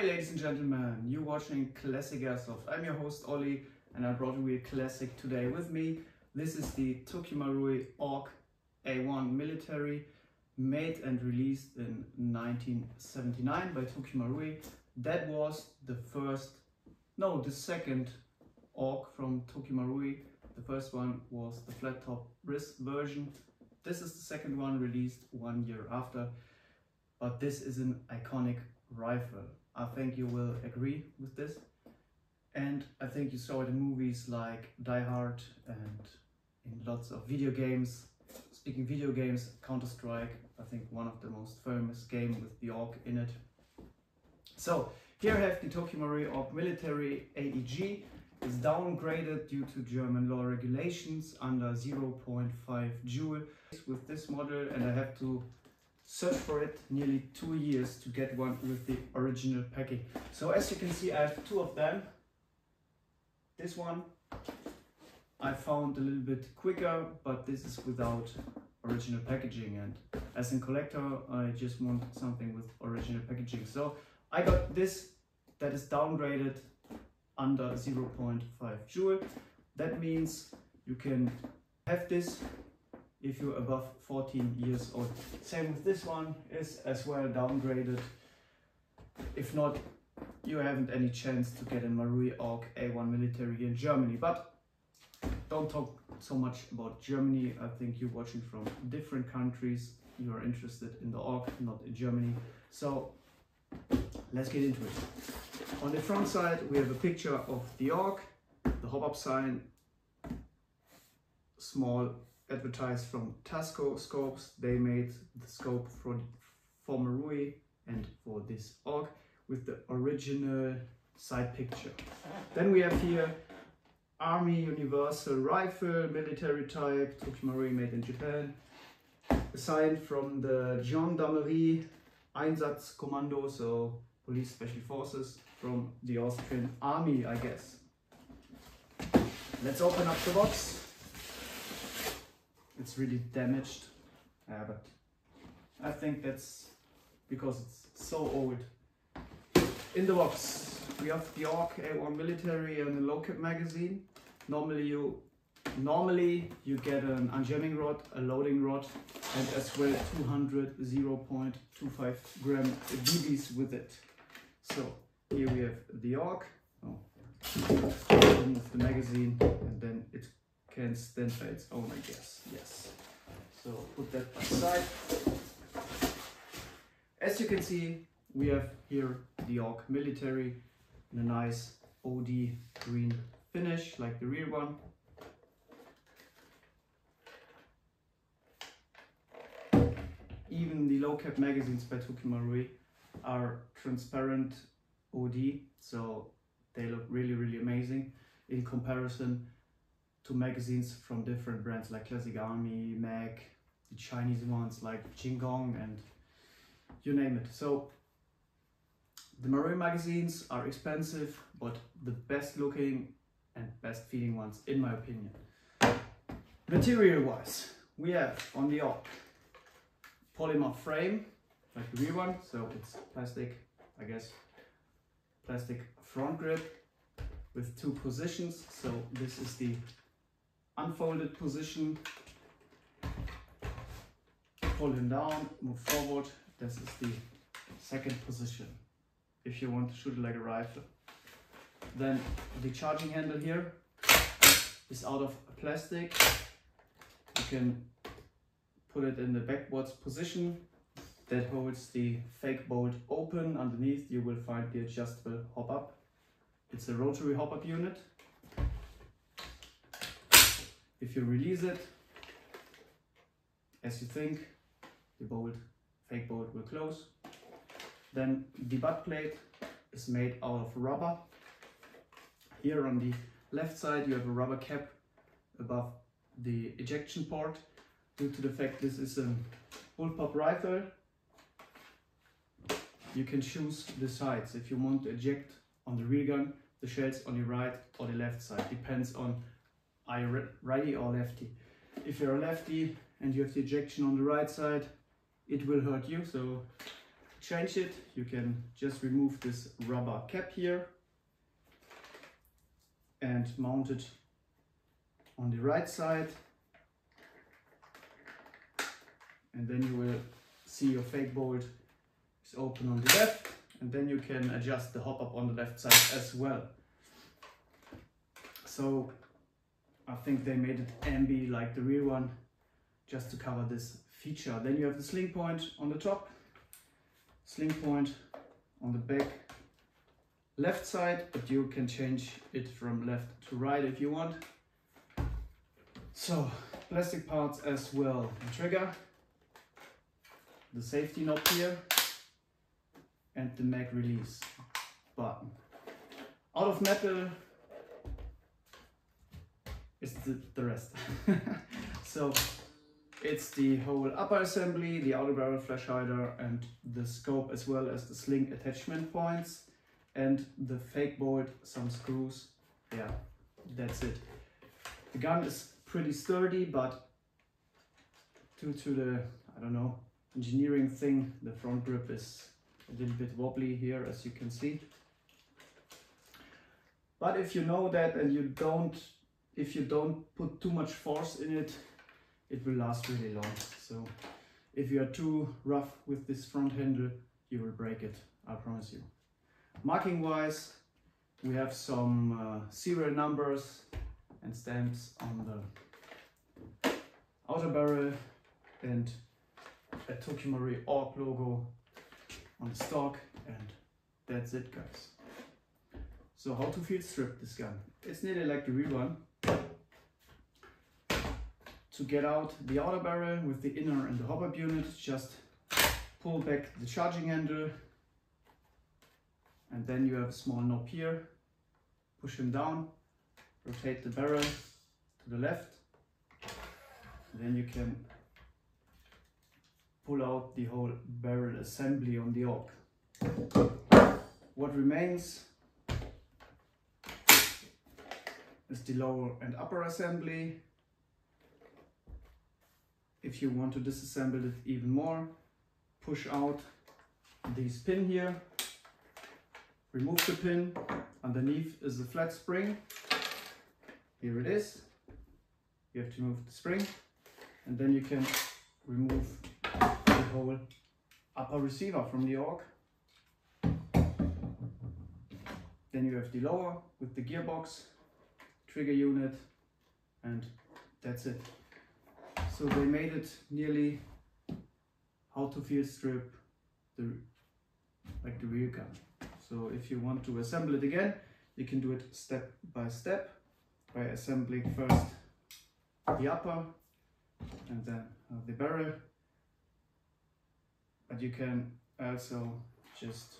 ladies and gentlemen, you're watching Classic Airsoft. I'm your host Ollie and I brought you a classic today with me. This is the Tokyo Marui AUG A1 Military, made and released in 1979 by Tokyo Marui. That was the second AUG from Tokyo Marui. The first one was the flat top wrist version. This is the second one, released 1 year after. But this is an iconic rifle. I think you will agree with this. And I think you saw it in movies like Die Hard and in lots of video games. Speaking video games, Counter-Strike, I think one of the most famous games with the AUG in it. So here I have the Tokyo Marui AUG Military AEG. It's downgraded due to German law regulations under 0.5 Joule with this model, and I have to search for it nearly 2 years to get one with the original packing. So as you can see, I have two of them. This one I found a little bit quicker, but this is without original packaging, and as a collector I just want something with original packaging. So I got this that is downgraded under 0.5 Joule. That means you can have this if you're above 14 years old. Same with this one, is as well downgraded. If not, you haven't any chance to get a Marui AUG A1 Military here in Germany. But don't talk so much about Germany. I think you're watching from different countries. You are interested in the AUG, not in Germany. So let's get into it. On the front side we have a picture of the AUG, the hop-up sign, small advertised from Tasco scopes. They made the scope for Marui and for this AUG with the original side picture. Then we have here Army Universal Rifle, military type, Tokyo Marui, made in Japan. A sign from the Gendarmerie Einsatzkommando, so Police Special Forces from the Austrian Army, I guess. Let's open up the box. It's really damaged, but I think that's because it's so old. In the box we have the AUG A1 Military and a low cap magazine. Normally you get an unjamming rod, a loading rod, and as well 200 0.25 gram BBs with it. So here we have the AUG. Remove the magazine and then it can stand by its own, I guess. Yes. So put that aside. As you can see, we have here the AUG Military in a nice OD green finish like the rear one. Even the low cap magazines by Tokyo Marui are transparent OD, so they look really amazing in comparison to magazines from different brands like Classic Army, Mag, the Chinese ones like Jingong, and you name it. So the Marui magazines are expensive, but the best looking and best feeling ones in my opinion. Material wise, we have on the AUG polymer frame like the rear one, so it's plastic, I guess, plastic front grip with two positions. So this is the unfolded position. Pull him down, move forward. This is the second position if you want to shoot it like a rifle. Then the charging handle here is out of plastic. You can put it in the backwards position. That holds the fake bolt open. Underneath you will find the adjustable hop-up. It's a rotary hop-up unit. If you release it, as you think, the fake bolt will close. Then the butt plate is made out of rubber. Here on the left side you have a rubber cap above the ejection port. Due to the fact this is a bullpup rifle, you can choose the sides. If you want to eject on the rear gun, the shells on your right or the left side. Depends on are you righty or lefty. If you're a lefty and you have the ejection on the right side, it will hurt you, so change it, you can just remove this rubber cap here and mount it on the right side, and then you will see your fake bolt is open on the left, and then you can adjust the hop up on the left side as well. So I think they made it ambi like the real one, just to cover this feature. Then you have the sling point on the top, sling point on the back left side, but you can change it from left to right if you want. So plastic parts as well, the trigger, the safety knob here, and the mag release button. Out of metal is the rest. So it's the whole upper assembly, the outer barrel flash hider, and the scope, as well as the sling attachment points, and the fake bolt, some screws. Yeah, that's it. The gun is pretty sturdy, but due to the, I don't know, engineering thing, the front grip is a little bit wobbly here, as you can see. But if you know that, and if you don't put too much force in it, it will last really long. So if you are too rough with this front handle, you will break it, I promise you. Marking wise, we have some serial numbers and stamps on the outer barrel, and a Tokyo Marui AUG logo on the stock, and that's it, guys. So how to field strip this gun? It's nearly like the real one. To get out the outer barrel with the inner and the hop-up unit, just pull back the charging handle, and then you have a small knob here. Push him down, rotate the barrel to the left, and then you can pull out the whole barrel assembly on the AUG. What remains is the lower and upper assembly. If you want to disassemble it even more, push out this pin here, remove the pin. Underneath is the flat spring. Here it is. You have to remove the spring, and then you can remove the whole upper receiver from the AUG. Then you have the lower with the gearbox, trigger unit, and that's it. So they made it nearly how to field strip like the real gun. So if you want to assemble it again, you can do it step by step by assembling first the upper and then the barrel. But you can also just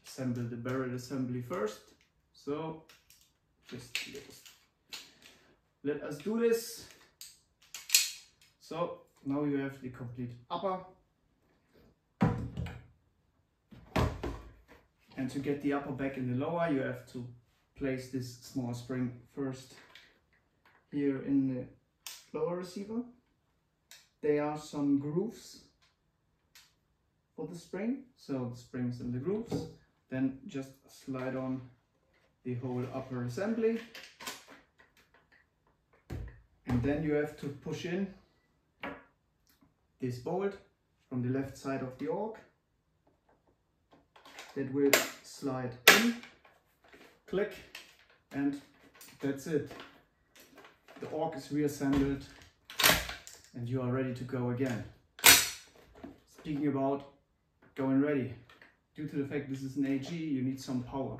assemble the barrel assembly first. So just let us do this. So now you have the complete upper. And to get the upper back in the lower, you have to place this small spring first here in the lower receiver. There are some grooves for the spring, so the springs in the grooves. Then just slide on the whole upper assembly, and then you have to push in this bolt from the left side of the AUG. That will slide in, click, and that's it. The AUG is reassembled and you are ready to go again. Speaking about going ready, due to the fact this is an AEG, you need some power.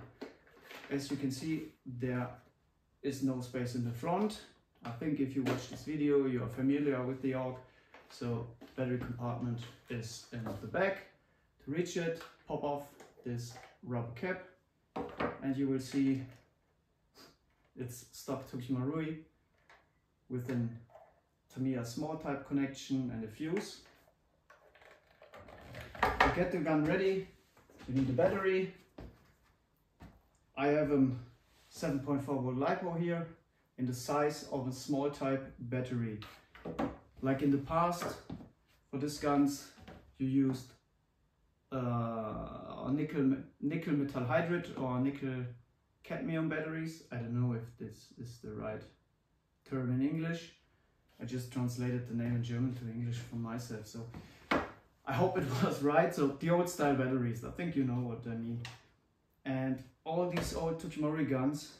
As you can see, there is no space in the front. I think if you watch this video, you are familiar with the AUG. So battery compartment is in the back. To reach it, pop off this rubber cap, and you will see it's stock Tokyo Marui with an Tamiya small type connection and a fuse. To get the gun ready, you need a battery. I have a 7.4 volt LiPo here in the size of a small type battery. Like in the past, for these guns, you used nickel metal hydride or nickel cadmium batteries. I don't know if this is the right term in English. I just translated the name in German to English for myself, so I hope it was right. So the old style batteries, I think you know what I mean. And all these old Tokyo Marui guns,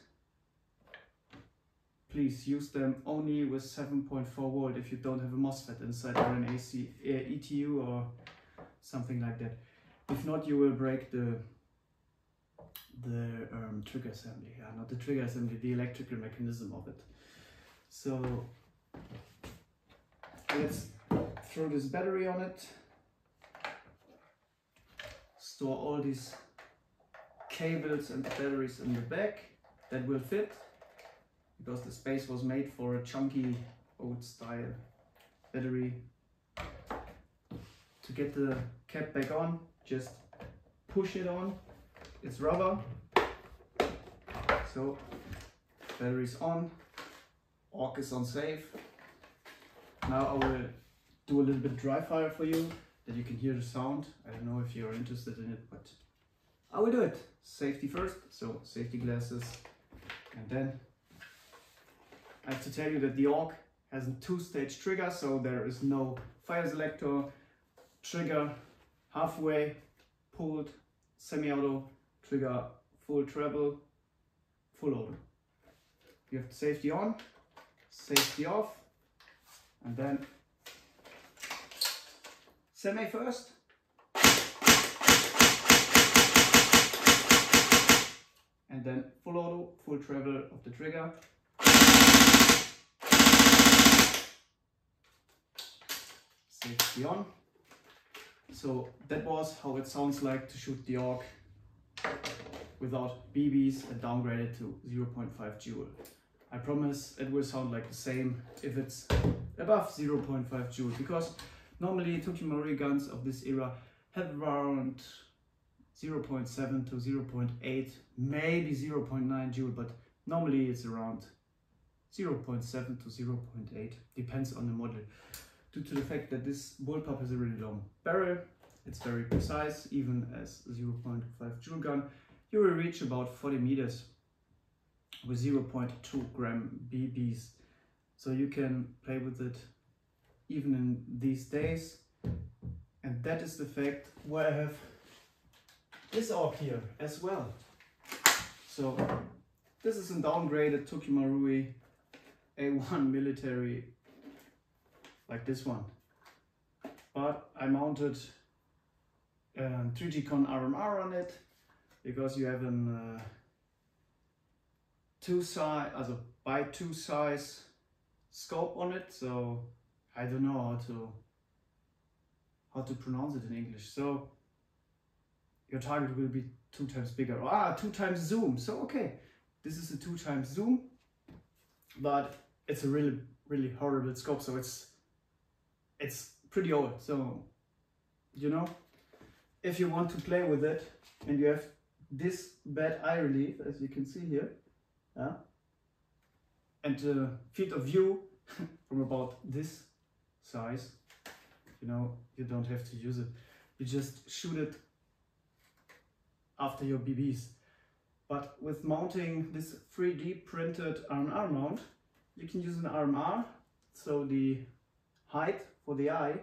please use them only with 7.4 volt if you don't have a MOSFET inside or an AC, ETU or something like that. If not, you will break the trigger assembly. Yeah, not the trigger assembly, the electrical mechanism of it. So let's throw this battery on it. Store all these cables and batteries in the back. That will fit, because the space was made for a chunky old style battery. To get the cap back on, just push it on. It's rubber. So battery's on, AUG is on safe. Now I will do a little bit dry fire for you, that you can hear the sound. I don't know if you're interested in it, but I will do it. Safety first, so safety glasses. And then I have to tell you that the AUG has a two-stage trigger, so there is no fire selector, trigger halfway, pulled, semi-auto, trigger full treble, full auto. You have the safety on, safety off, and then semi first. And then full auto, full treble of the trigger. Safety on. So that was how it sounds like to shoot the AUG without BBs and downgrade it to 0.5 joule. I promise it will sound like the same if it's above 0.5 joule, because normally Tokyo Marui guns of this era have around 0.7 to 0.8, maybe 0.9 joule, but normally it's around 0.7 to 0.8, depends on the model. Due to the fact that this bullpup has a really long barrel, it's very precise. Even as a 0.5 joule gun, you will reach about 40 meters with 0.2 gram BBs. So you can play with it even in these days. And that is the fact where I have this AUG here as well. So this is a downgraded Tokyo Marui A1 Military, like this one. But I mounted 3G Con RMR on it, because you have an by two size scope on it. So I don't know how to pronounce it in English. So your target will be 2 times bigger. 2 times zoom. So okay, this is a 2 times zoom, but it's a really horrible scope. So it's pretty old. So you know, if you want to play with it and you have this bad eye relief, as you can see here, and field of view from about this size, you know, you don't have to use it. You just shoot it after your BBs. But with mounting this 3D printed RMR mount, you can use an RMR, so the height for the eye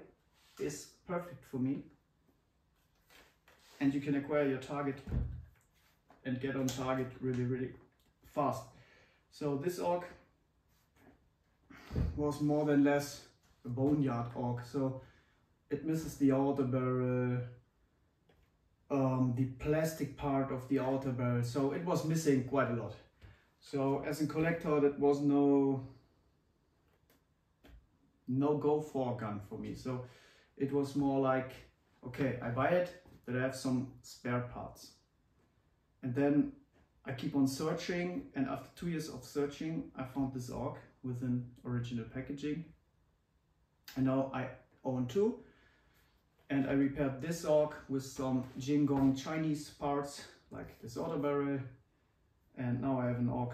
is perfect for me, and you can acquire your target and get on target really fast. So this AUG was more than less a boneyard AUG, so it misses the outer barrel, the plastic part of the outer barrel, so it was missing quite a lot. So as a collector, that was no go for gun for me. So it was more like, okay, I buy it, but I have some spare parts. And then I keep on searching, and after 2 years of searching, I found this AUG with an original packaging. And now I own 2. And I repaired this AUG with some Jingong Chinese parts, like this outer barrel. And now I have an AUG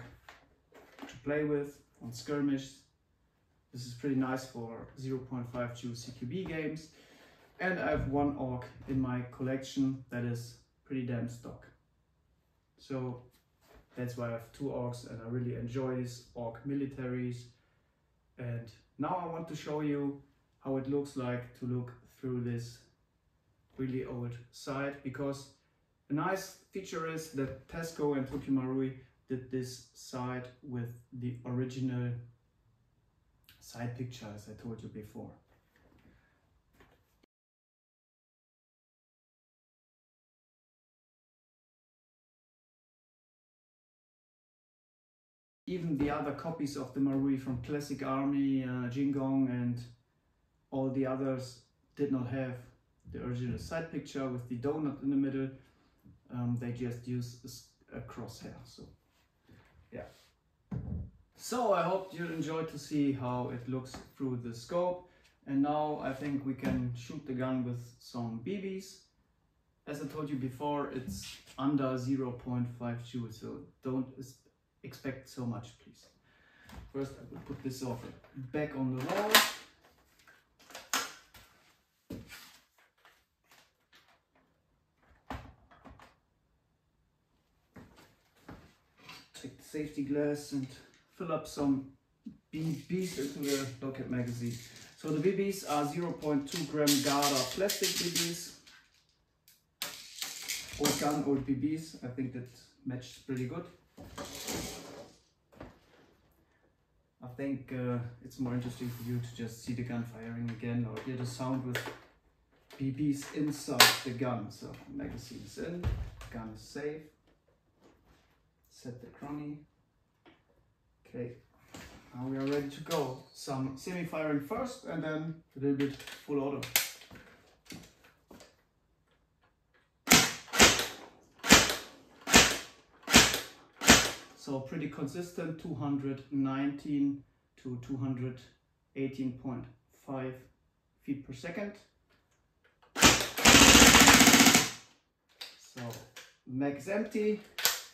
to play with on skirmish. This is pretty nice for 0.5 CQB games. And I have one AUG in my collection that is pretty damn stock. So that's why I have two AUGs, and I really enjoy these AUG Militaries. And now I want to show you how it looks like to look through this really old sight, because a nice feature is that Tesco and Tokyo Marui did this sight with the original side picture, as I told you before. Even the other copies of the Marui from Classic Army, Jingong and all the others did not have the original side picture with the donut in the middle. They just used a crosshair. So yeah. So I hope you enjoyed to see how it looks through the scope. And now I think we can shoot the gun with some BBs. As I told you before, it's under 0.5 joules, so don't expect so much, please. First I will put this off back on the wall. Take the safety glass and fill up some BBs into the Locket magazine. So the BBs are 0.2 gram Garda plastic BBs. Old gun, old BBs. I think that matches pretty good. I think it's more interesting for you to just see the gun firing again, or hear the sound with BBs inside the gun. So magazine is in, gun is safe. Set the chrony. Okay, now we are ready to go. Some semi-firing first, and then a little bit full auto. So pretty consistent, 219 to 218.5 feet per second. So mag is empty,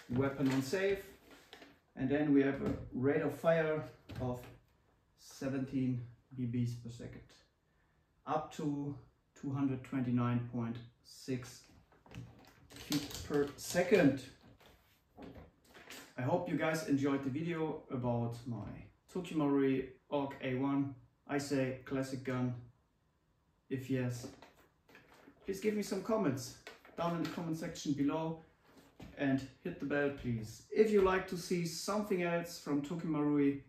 weapon on safe, and then we have a rate of fire of 17 BBs per second, up to 229.6 feet per second. I hope you guys enjoyed the video about my Tokyo Marui AUG A1. I say classic gun. If yes, please give me some comments down in the comment section below, and hit the bell please. If you like to see something else from Tokyo Marui,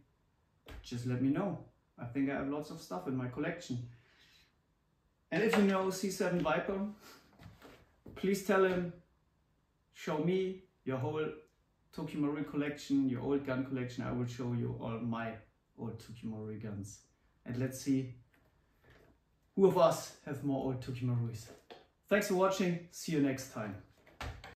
just let me know. I think I have lots of stuff in my collection. And if you know C7 Viper, please tell him, show me your whole Tokyo Marui collection, your old gun collection. I will show you all my old Tokyo Marui guns. And let's see who of us have more old Tokyo Maruis. Thanks for watching. See you next time.